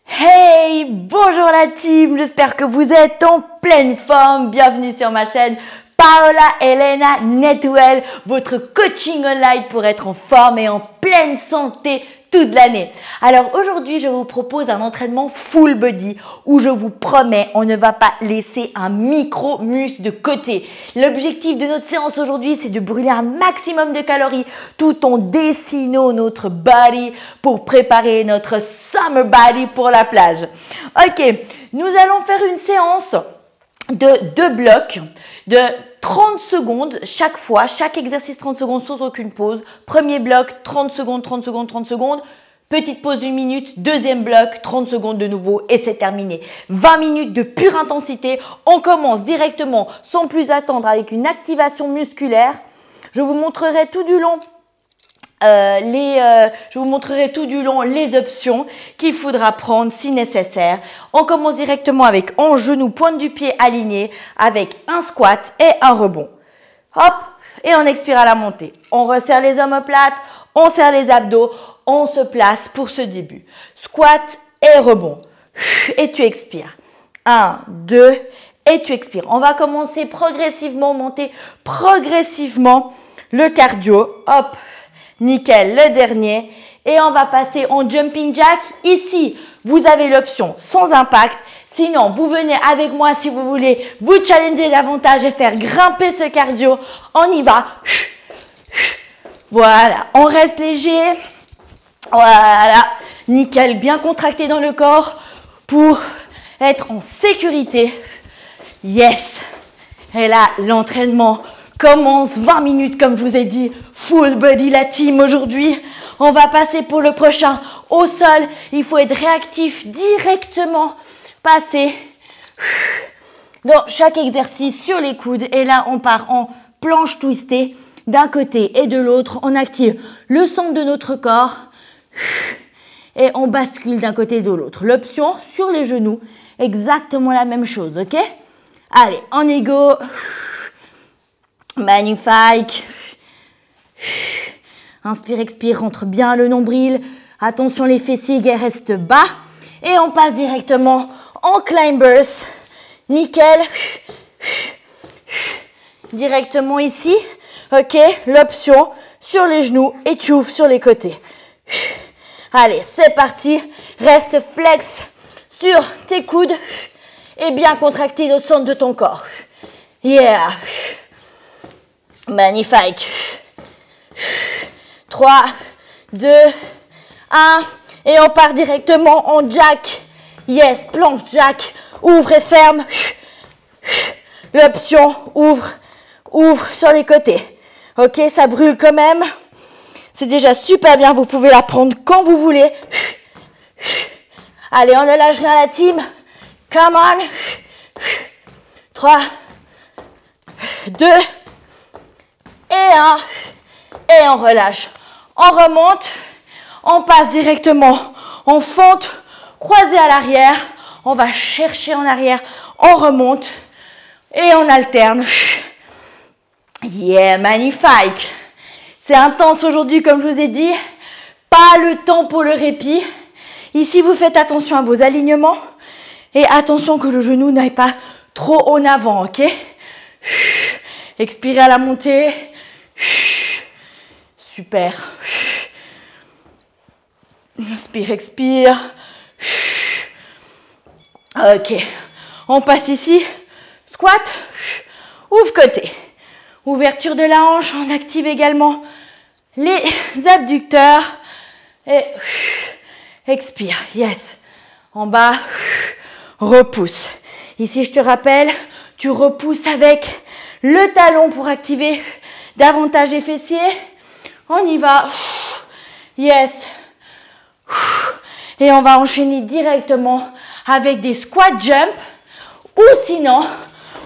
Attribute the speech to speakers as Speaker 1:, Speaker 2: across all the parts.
Speaker 1: Hey, bonjour la team, j'espère que vous êtes en pleine forme. Bienvenue sur ma chaîne Paola Elena Netwell, votre coaching online pour être en forme et en pleine santé toute l'année. Alors aujourd'hui, je vous propose un entraînement full body où je vous promets, on ne va pas laisser un micro-muscle de côté. L'objectif de notre séance aujourd'hui, c'est de brûler un maximum de calories tout en dessinant notre body pour préparer notre summer body pour la plage. Ok, nous allons faire une séance de 2 blocs de 30 secondes chaque fois, chaque exercice 30 secondes sans aucune pause. Premier bloc, 30 secondes, 30 secondes, 30 secondes. Petite pause d'1 minute. Deuxième bloc, 30 secondes de nouveau et c'est terminé. 20 minutes de pure intensité. On commence directement sans plus attendre avec une activation musculaire. Je vous montrerai tout du long les options qu'il faudra prendre si nécessaire. On commence directement avec en genou, pointe du pied alignée, avec un squat et un rebond. Hop, et on expire à la montée. On resserre les omoplates, on serre les abdos, on se place pour ce début. Squat et rebond. Et tu expires. 1, 2, et tu expires. On va commencer progressivement, monter progressivement le cardio. Hop. Nickel, le dernier. Et on va passer en jumping jack. Ici, vous avez l'option sans impact. Sinon, vous venez avec moi si vous voulez vous challenger davantage et faire grimper ce cardio. On y va. Voilà, on reste léger. Voilà, nickel, bien contracté dans le corps pour être en sécurité. Yes. Et là, l'entraînement commence 20 minutes comme je vous ai dit, full body la team aujourd'hui. On va passer pour le prochain au sol. Il faut être réactif directement. Passer dans chaque exercice sur les coudes. Et là, on part en planche twistée d'un côté et de l'autre. On active le centre de notre corps et on bascule d'un côté et de l'autre. L'option sur les genoux, exactement la même chose, ok? Allez, en égo. Magnifique. Inspire, expire, rentre bien le nombril. Attention, les fessiers restent bas. Et on passe directement en climbers. Nickel. Directement ici. Ok, l'option sur les genoux et tu ouvres sur les côtés. Allez, c'est parti. Reste flex sur tes coudes et bien contracté au centre de ton corps. Yeah. Magnifique. 3, 2, 1. Et on part directement en jack. Yes, planche jack. Ouvre et ferme. L'option ouvre sur les côtés. Ok, ça brûle quand même. C'est déjà super bien. Vous pouvez la prendre quand vous voulez. Allez, on ne lâche rien la team. Come on. 3, 2, et 1, et on relâche. On remonte, on passe directement en fente, croisée à l'arrière. On va chercher en arrière, on remonte et on alterne. Yeah, magnifique. C'est intense aujourd'hui, comme je vous ai dit. Pas le temps pour le répit. Ici, vous faites attention à vos alignements et attention que le genou n'aille pas trop en avant, ok? Expirez à la montée. Super. Inspire, expire. Ok. On passe ici. Squat. Ouvre côté. Ouverture de la hanche. On active également les abducteurs. Et expire. Yes. En bas. Repousse. Ici, je te rappelle, tu repousses avec le talon pour activer davantage les fessiers. On y va. Yes. Et on va enchaîner directement avec des squat jump. Ou sinon,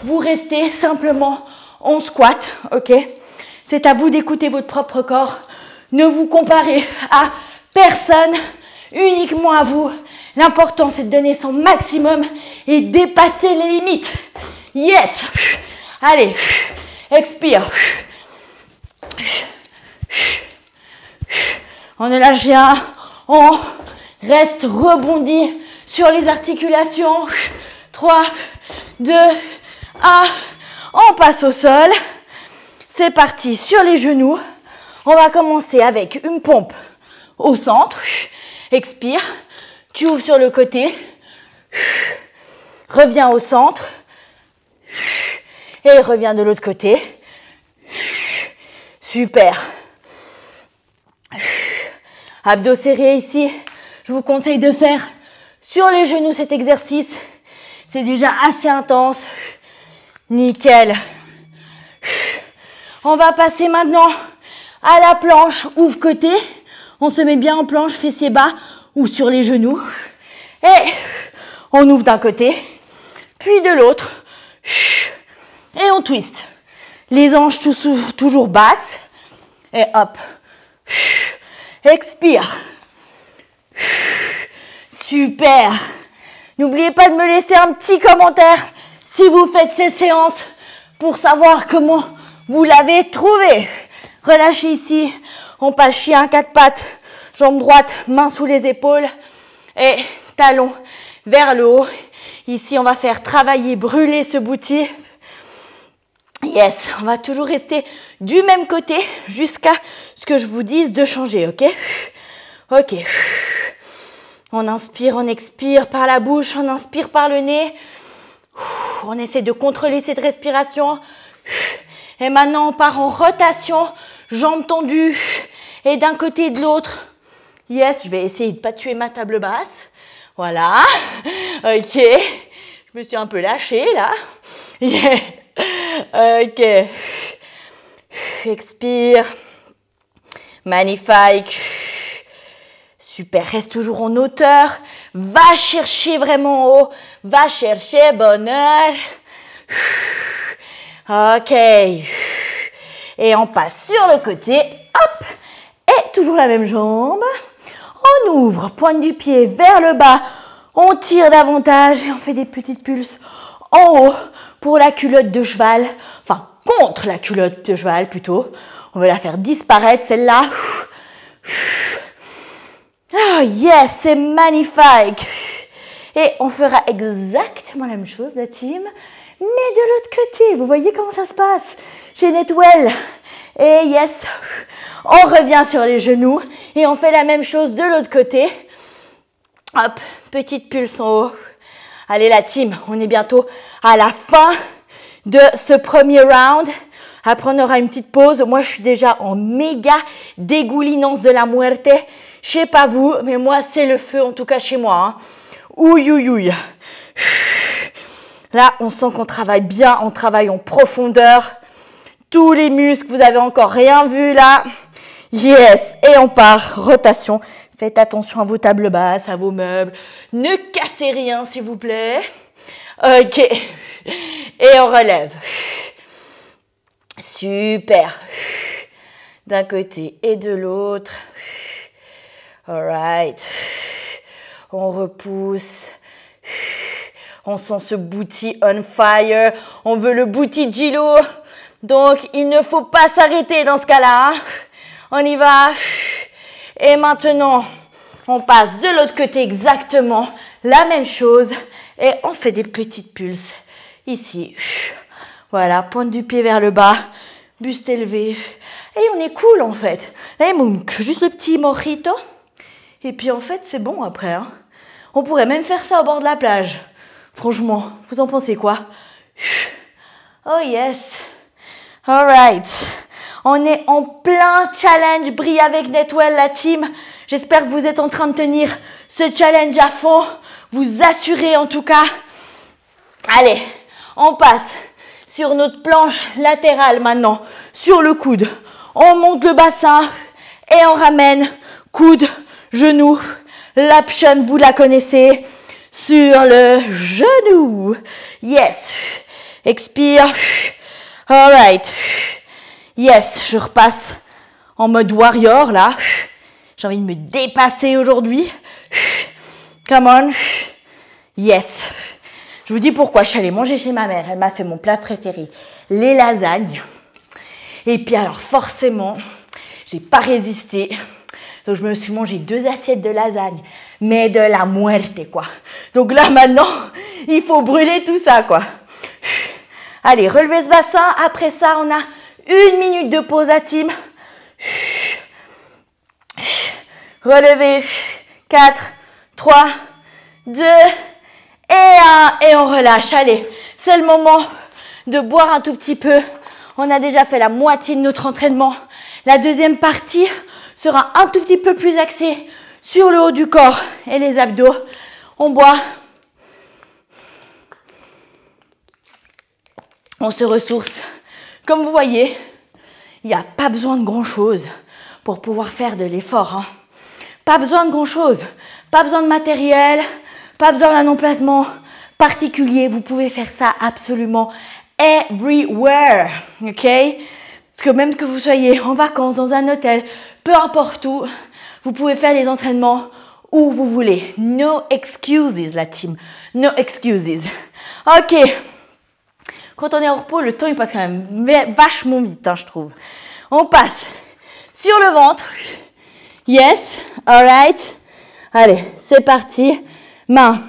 Speaker 1: vous restez simplement en squat. Ok? C'est à vous d'écouter votre propre corps. Ne vous comparez à personne. Uniquement à vous. L'important, c'est de donner son maximum et dépasser les limites. Yes. Allez. Expire. On ne lâche rien. On reste rebondi sur les articulations. 3, 2, 1. On passe au sol. C'est parti sur les genoux. On va commencer avec une pompe au centre. Expire. Tu ouvres sur le côté. Reviens au centre. Et reviens de l'autre côté. Super. Abdos serrés ici. Je vous conseille de faire sur les genoux cet exercice. C'est déjà assez intense. Nickel. On va passer maintenant à la planche ouvre côté. On se met bien en planche, fessiers bas ou sur les genoux. Et on ouvre d'un côté, puis de l'autre. Et on twist. Les hanches toujours basses. Et hop. Expire. Super. N'oubliez pas de me laisser un petit commentaire si vous faites ces séances pour savoir comment vous l'avez trouvé. Relâchez ici. On passe chien, 4 pattes. Jambe droite, main sous les épaules. Et talons vers le haut. Ici, on va faire travailler, brûler ce booty. Yes, on va toujours rester du même côté jusqu'à ce que je vous dise de changer, ok? Ok. On inspire, on expire par la bouche, on inspire par le nez. On essaie de contrôler cette respiration. Et maintenant, on part en rotation, jambes tendues et d'un côté et de l'autre. Yes, je vais essayer de ne pas tuer ma table basse. Voilà. Ok. Je me suis un peu lâchée là. Yeah. Ok. Expire. Magnifique. Super. Reste toujours en hauteur. Va chercher vraiment haut. Va chercher bonheur. Ok. Et on passe sur le côté. Hop. Et toujours la même jambe. On ouvre. Pointe du pied vers le bas. On tire davantage et on fait des petites pulses en haut pour la culotte de cheval. Enfin, contre la culotte de cheval plutôt. On veut la faire disparaître celle-là. Oh yes, c'est magnifique. Et on fera exactement la même chose, la team, mais de l'autre côté. Vous voyez comment ça se passe chez Netwell. Et yes, on revient sur les genoux et on fait la même chose de l'autre côté. Hop, petite pulse en haut. Allez la team, on est bientôt à la fin de ce premier round. Après, on aura une petite pause. Moi, je suis déjà en méga dégoulinance de la muerte. Je sais pas vous, mais moi, c'est le feu, en tout cas chez moi. Hein. Ouïe, ouïe, ouïe. Là, on sent qu'on travaille bien, on travaille en profondeur. Tous les muscles, vous avez encore rien vu là. Yes, et on part, rotation. Faites attention à vos tables basses, à vos meubles. Ne cassez rien, s'il vous plaît. Ok. Et on relève. Super. D'un côté et de l'autre. Alright. On repousse. On sent ce booty on fire. On veut le booty Gilo. Donc, il ne faut pas s'arrêter dans ce cas-là. Hein. On y va. Et maintenant, on passe de l'autre côté exactement la même chose. Et on fait des petites pulses ici. Voilà, pointe du pied vers le bas, buste élevé. Et on est cool en fait. Et juste le petit mojito. Et puis en fait, c'est bon après. Hein. On pourrait même faire ça au bord de la plage. Franchement, vous en pensez quoi? Oh yes. Alright. On est en plein challenge Brille avec Netwell, la team. J'espère que vous êtes en train de tenir ce challenge à fond. Vous assurez en tout cas. Allez, on passe sur notre planche latérale maintenant. Sur le coude. On monte le bassin et on ramène coude, genou. L'option, vous la connaissez. Sur le genou. Yes. Expire. Alright. Yes, je repasse en mode warrior là. J'ai envie de me dépasser aujourd'hui. Come on. Yes. Je vous dis pourquoi. Je suis allée manger chez ma mère. Elle m'a fait mon plat préféré, les lasagnes. Et puis alors forcément, j'ai pas résisté. Donc, je me suis mangé 2 assiettes de lasagne, mais de la muerte, quoi. Donc là, maintenant, il faut brûler tout ça, quoi. Allez, relevez ce bassin. Après ça, on a 1 minute de pause à team. Relevez. 4, 3, 2 et 1. Et on relâche. Allez, c'est le moment de boire un tout petit peu. On a déjà fait la moitié de notre entraînement. La deuxième partie sera un tout petit peu plus axée sur le haut du corps et les abdos. On boit. On se ressource. Comme vous voyez, il n'y a pas besoin de grand-chose pour pouvoir faire de l'effort. Hein. Pas besoin de grand-chose. Pas besoin de matériel. Pas besoin d'un emplacement particulier. Vous pouvez faire ça absolument everywhere. Ok? Parce que même que vous soyez en vacances, dans un hôtel, peu importe où, vous pouvez faire les entraînements où vous voulez. No excuses, la team. No excuses. Ok. Quand on est au repos, le temps il passe quand même vachement vite, hein, je trouve. On passe sur le ventre. Yes, alright. Allez, c'est parti. Main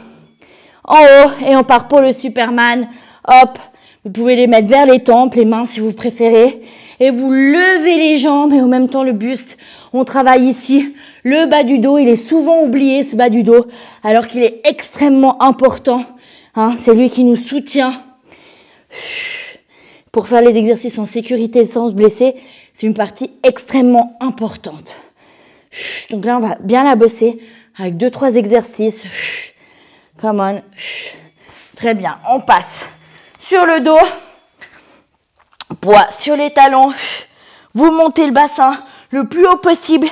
Speaker 1: en haut et on part pour le Superman. Hop, vous pouvez les mettre vers les tempes, les mains si vous préférez. Et vous levez les jambes et en même temps le buste. On travaille ici le bas du dos. Il est souvent oublié, ce bas du dos, alors qu'il est extrêmement important. Hein, c'est lui qui nous soutient. Pour faire les exercices en sécurité sans se blesser, c'est une partie extrêmement importante. Donc là, on va bien la bosser avec 2-3 exercices. Come on. Très bien, on passe sur le dos. Poids sur les talons. Vous montez le bassin le plus haut possible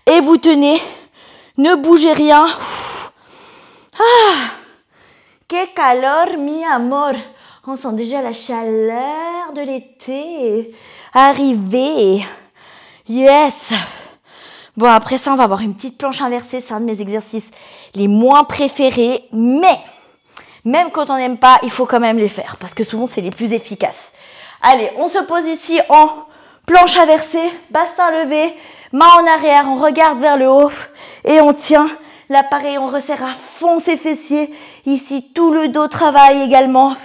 Speaker 1: et vous tenez. Ne bougez rien. Ah, que calor, mi amor. On sent déjà la chaleur de l'été arriver. Yes. Bon, après ça, on va avoir une petite planche inversée. C'est un de mes exercices les moins préférés. Mais, même quand on n'aime pas, il faut quand même les faire. Parce que souvent, c'est les plus efficaces. Allez, on se pose ici en planche inversée. Bassin levé, main en arrière. On regarde vers le haut et on tient. Là, pareil, on resserre à fond ses fessiers. Ici, tout le dos travaille également.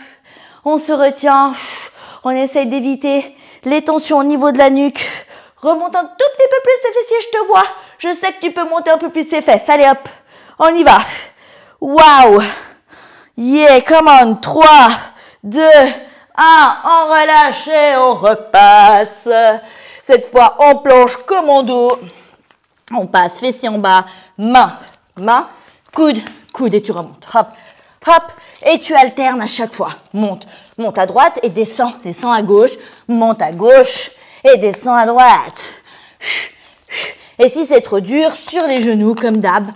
Speaker 1: On se retient, on essaye d'éviter les tensions au niveau de la nuque. Remonte un tout petit peu plus tes fessiers, je te vois. Je sais que tu peux monter un peu plus tes fesses. Allez hop, on y va. Waouh. Yeah, come on. 3, 2, 1. On relâche et on repasse. Cette fois, en planche commando. On passe fessiers en bas, main, main, coude, coude et tu remontes. Hop, hop. Et tu alternes à chaque fois. Monte, monte à droite et descends. Descends à gauche, monte à gauche et descends à droite. Et si c'est trop dur, sur les genoux comme d'hab.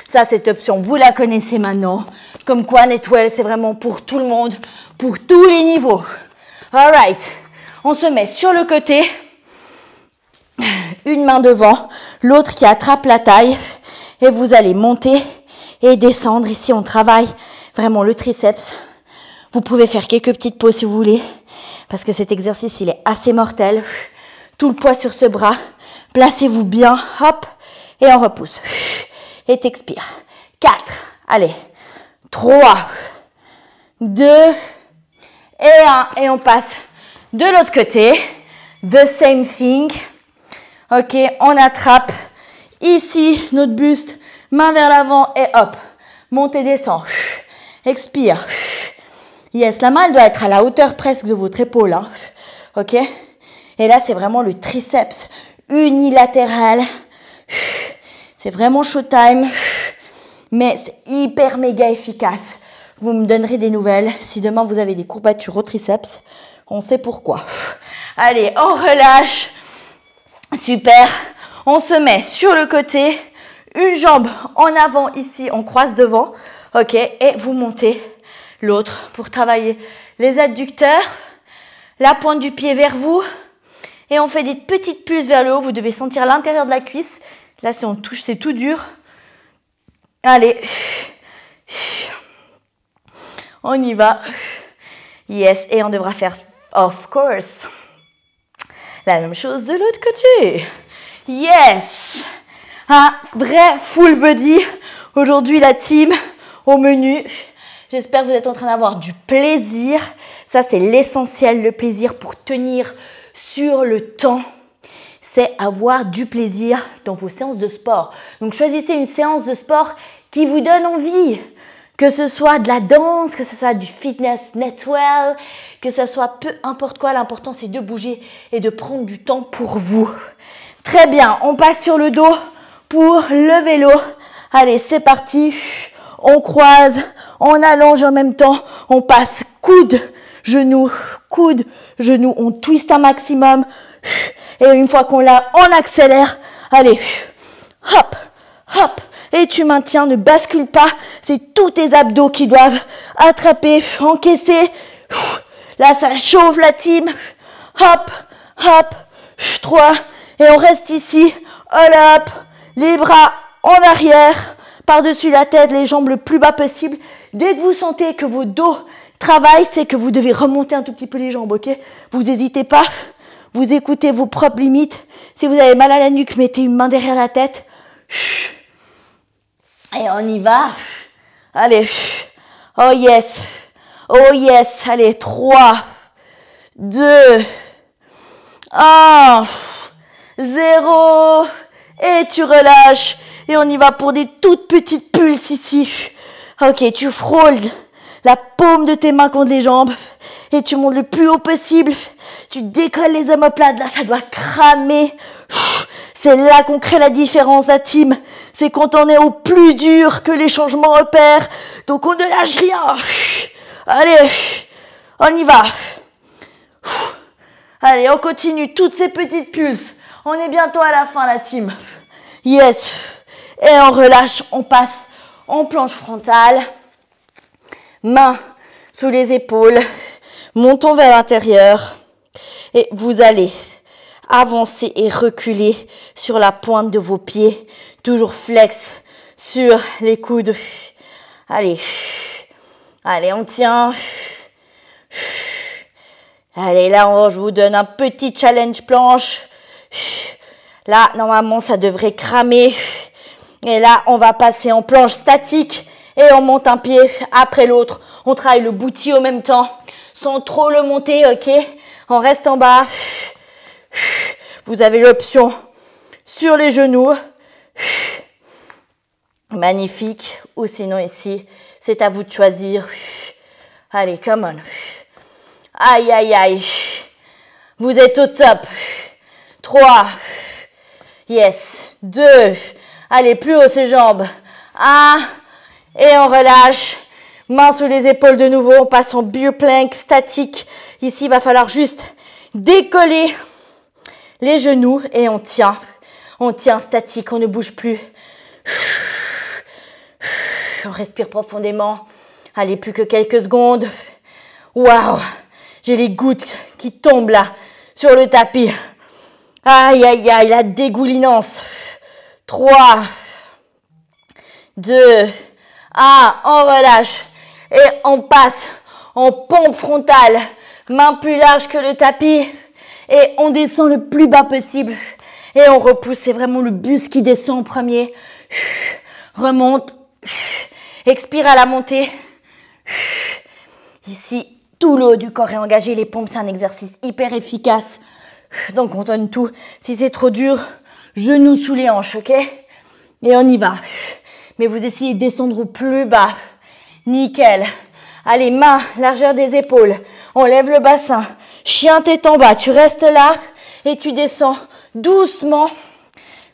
Speaker 1: Ça, cette option, vous la connaissez maintenant. Comme quoi, Netwell, c'est vraiment pour tout le monde, pour tous les niveaux. Alright. On se met sur le côté. Une main devant, l'autre qui attrape la taille. Et vous allez monter et descendre. Ici, on travaille vraiment le triceps. Vous pouvez faire quelques petites pauses si vous voulez. Parce que cet exercice, il est assez mortel. Tout le poids sur ce bras. Placez-vous bien. Hop. Et on repousse. Et t'expires. 4. Allez. 3. 2. Et 1. Et on passe de l'autre côté. The same thing. Ok. On attrape. Ici, notre buste. Main vers l'avant. Et hop. Montez, descend. Expire. Yes, la main elle doit être à la hauteur presque de votre épaule. Hein. Ok. Et là, c'est vraiment le triceps unilatéral. C'est vraiment showtime. Mais c'est hyper méga efficace. Vous me donnerez des nouvelles. Si demain vous avez des courbatures au triceps, on sait pourquoi. Allez, on relâche. Super. On se met sur le côté. Une jambe en avant ici, on croise devant. Ok, et vous montez l'autre pour travailler les adducteurs. La pointe du pied vers vous. Et on fait des petites pulses vers le haut. Vous devez sentir l'intérieur de la cuisse. Là, si on touche, c'est tout dur. Allez. On y va. Yes, et on devra faire, of course, la même chose de l'autre côté. Yes. Un vrai full body. Aujourd'hui, la team au menu. J'espère que vous êtes en train d'avoir du plaisir. Ça, c'est l'essentiel, le plaisir pour tenir sur le temps. C'est avoir du plaisir dans vos séances de sport. Donc, choisissez une séance de sport qui vous donne envie. Que ce soit de la danse, que ce soit du fitness netwell, que ce soit peu importe quoi. L'important, c'est de bouger et de prendre du temps pour vous. Très bien, on passe sur le dos pour le vélo. Allez, c'est parti. On croise, on allonge en même temps. On passe coude, genou, coude, genou. On twist un maximum. Et une fois qu'on l'a, on accélère. Allez, hop, hop. Et tu maintiens, ne bascule pas. C'est tous tes abdos qui doivent attraper, encaisser. Là, ça chauffe la team. Hop, hop. 3. Et on reste ici. All up. Les bras en arrière. Par-dessus la tête, les jambes le plus bas possible. Dès que vous sentez que vos dos travaillent, c'est que vous devez remonter un tout petit peu les jambes, ok? Vous n'hésitez pas. Vous écoutez vos propres limites. Si vous avez mal à la nuque, mettez une main derrière la tête. Et on y va. Allez. Oh yes. Oh yes. Allez, 3, 2, 1, 0. Et tu relâches. Et on y va pour des toutes petites pulses ici. Ok, tu frôles la paume de tes mains contre les jambes. Et tu montes le plus haut possible. Tu décolles les omoplates. Là, ça doit cramer. C'est là qu'on crée la différence, la team. C'est quand on est au plus dur que les changements opèrent. Donc, on ne lâche rien. Allez, on y va. Allez, on continue toutes ces petites pulses. On est bientôt à la fin, la team. Yes. Et on relâche, on passe en planche frontale. Mains sous les épaules. Montons vers l'intérieur. Et vous allez avancer et reculer sur la pointe de vos pieds. Toujours flex sur les coudes. Allez. Allez, on tient. Allez, là, je vous donne un petit challenge planche. Là, normalement, ça devrait cramer. Et là, on va passer en planche statique. Et on monte un pied après l'autre. On travaille le booty au même temps. Sans trop le monter, ok? On reste en bas. Vous avez l'option sur les genoux. Magnifique. Ou sinon ici, c'est à vous de choisir. Allez, come on. Aïe, aïe, aïe. Vous êtes au top. 3. Yes. 2. Allez, plus haut ces jambes. 1. Et on relâche. Mains sous les épaules de nouveau. On passe en bear plank statique. Ici, il va falloir juste décoller les genoux et on tient. On tient statique, on ne bouge plus. On respire profondément. Allez, plus que quelques secondes. Waouh! J'ai les gouttes qui tombent là, sur le tapis. Aïe, aïe, aïe, la dégoulinance. 3, 2, 1, on relâche. Et on passe en pompe frontale. Main plus large que le tapis. Et on descend le plus bas possible. Et on repousse, c'est vraiment le buste qui descend en premier. Remonte. Expire à la montée. Ici, tout le haut du corps est engagé. Les pompes, c'est un exercice hyper efficace. Donc, on donne tout. Si c'est trop dur, genoux sous les hanches, ok? Et on y va. Mais vous essayez de descendre au plus bas. Nickel. Allez, main, largeur des épaules. On lève le bassin. Chien tête en bas. Tu restes là et tu descends doucement.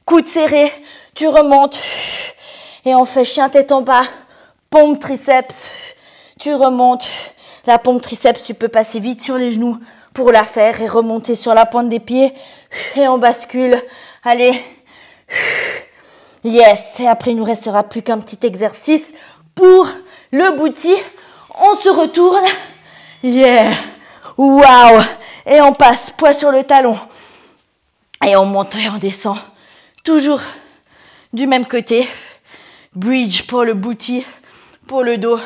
Speaker 1: Coude serré. Tu remontes. Et on fait chien tête en bas. Pompe triceps. Tu remontes. La pompe triceps, tu peux passer vite sur les genoux pour la faire et remonter sur la pointe des pieds. Et on bascule. Allez. Yes. Et après, il nous restera plus qu'un petit exercice pour le booty. On se retourne. Yeah. Waouh. Et on passe poids sur le talon. Et on monte et on descend. Toujours du même côté. Bridge pour le booty, pour le dos.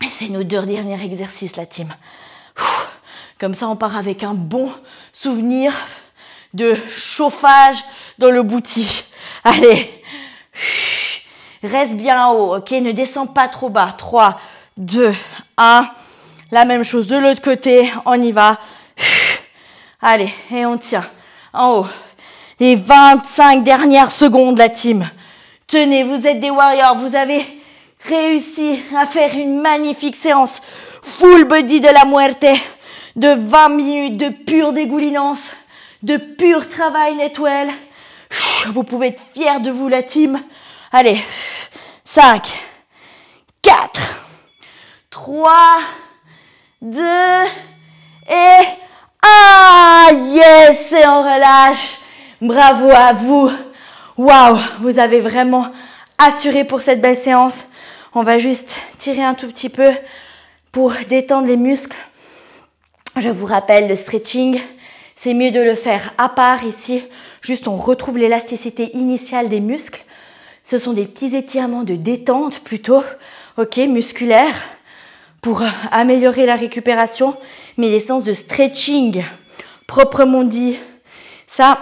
Speaker 1: Et c'est nos 2 derniers exercices, la team. Comme ça, on part avec un bon souvenir de chauffage dans le booty. Allez. Reste bien en haut, ok? Ne descends pas trop bas. 3, 2, 1. La même chose de l'autre côté. On y va. Allez, et on tient en haut. Les 25 dernières secondes, la team. Tenez, vous êtes des warriors. Vous avez réussi à faire une magnifique séance full body de la muerte, de 20 minutes de pure dégoulinance, de pur travail netwell. Vous pouvez être fiers de vous, la team. Allez, 5, 4, 3, 2 et 1. Yes, et on relâche. Bravo à vous. Waouh, vous avez vraiment assuré pour cette belle séance. On va juste tirer un tout petit peu pour détendre les muscles. Je vous rappelle, le stretching, c'est mieux de le faire à part ici. Juste, on retrouve l'élasticité initiale des muscles. Ce sont des petits étirements de détente plutôt, ok, musculaires, pour améliorer la récupération. Mais les séances de stretching, proprement dit, ça,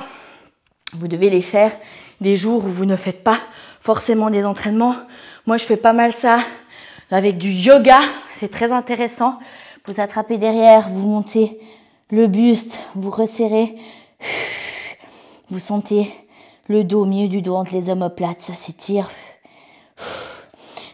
Speaker 1: vous devez les faire des jours où vous ne faites pas forcément des entraînements. Moi, je fais pas mal ça avec du yoga. C'est très intéressant. Vous attrapez derrière, vous montez le buste, vous resserrez. Vous sentez le dos au milieu du dos entre les omoplates, ça s'étire.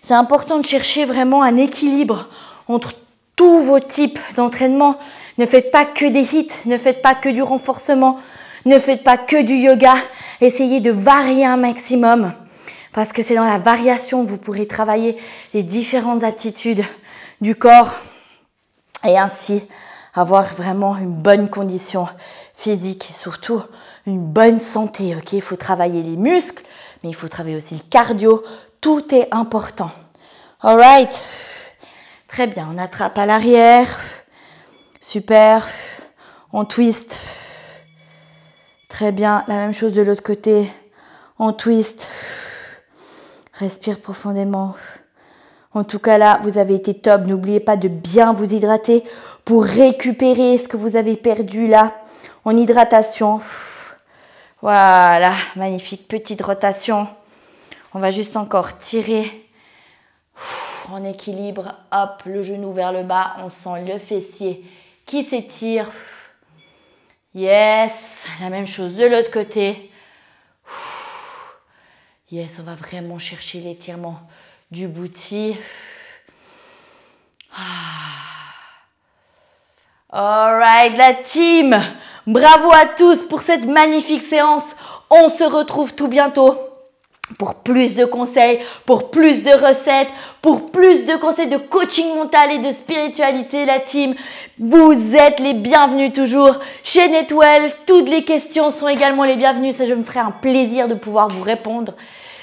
Speaker 1: C'est important de chercher vraiment un équilibre entre tous vos types d'entraînement. Ne faites pas que des hits, ne faites pas que du renforcement, ne faites pas que du yoga. Essayez de varier un maximum parce que c'est dans la variation que vous pourrez travailler les différentes aptitudes du corps et ainsi avoir vraiment une bonne condition physique et surtout une bonne santé. Ok, il faut travailler les muscles, mais il faut travailler aussi le cardio. Tout est important. Alright. Très bien, on attrape à l'arrière. Super. On twist. Très bien, la même chose de l'autre côté. On twist. Respire profondément. En tout cas là, vous avez été top. N'oubliez pas de bien vous hydrater pour récupérer ce que vous avez perdu là en hydratation. Voilà, magnifique petite rotation. On va juste encore tirer en équilibre. Hop, le genou vers le bas. On sent le fessier qui s'étire. Yes, la même chose de l'autre côté. Yes, on va vraiment chercher l'étirement du booty. Alright, la team. Bravo à tous pour cette magnifique séance. On se retrouve tout bientôt pour plus de conseils, pour plus de recettes, pour plus de conseils de coaching mental et de spiritualité, la team. Vous êtes les bienvenus toujours chez Netwell. Toutes les questions sont également les bienvenues. Ça, je me ferai un plaisir de pouvoir vous répondre.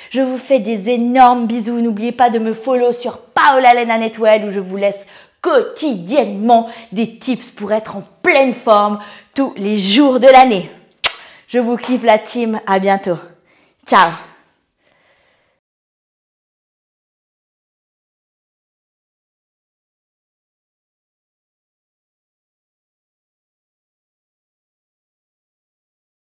Speaker 1: Je vous fais des énormes bisous. N'oubliez pas de me follow sur Paola Elena Netwell où je vous laisse quotidiennement des tips pour être en pleine forme tous les jours de l'année. Je vous kiffe la team. À bientôt. Ciao.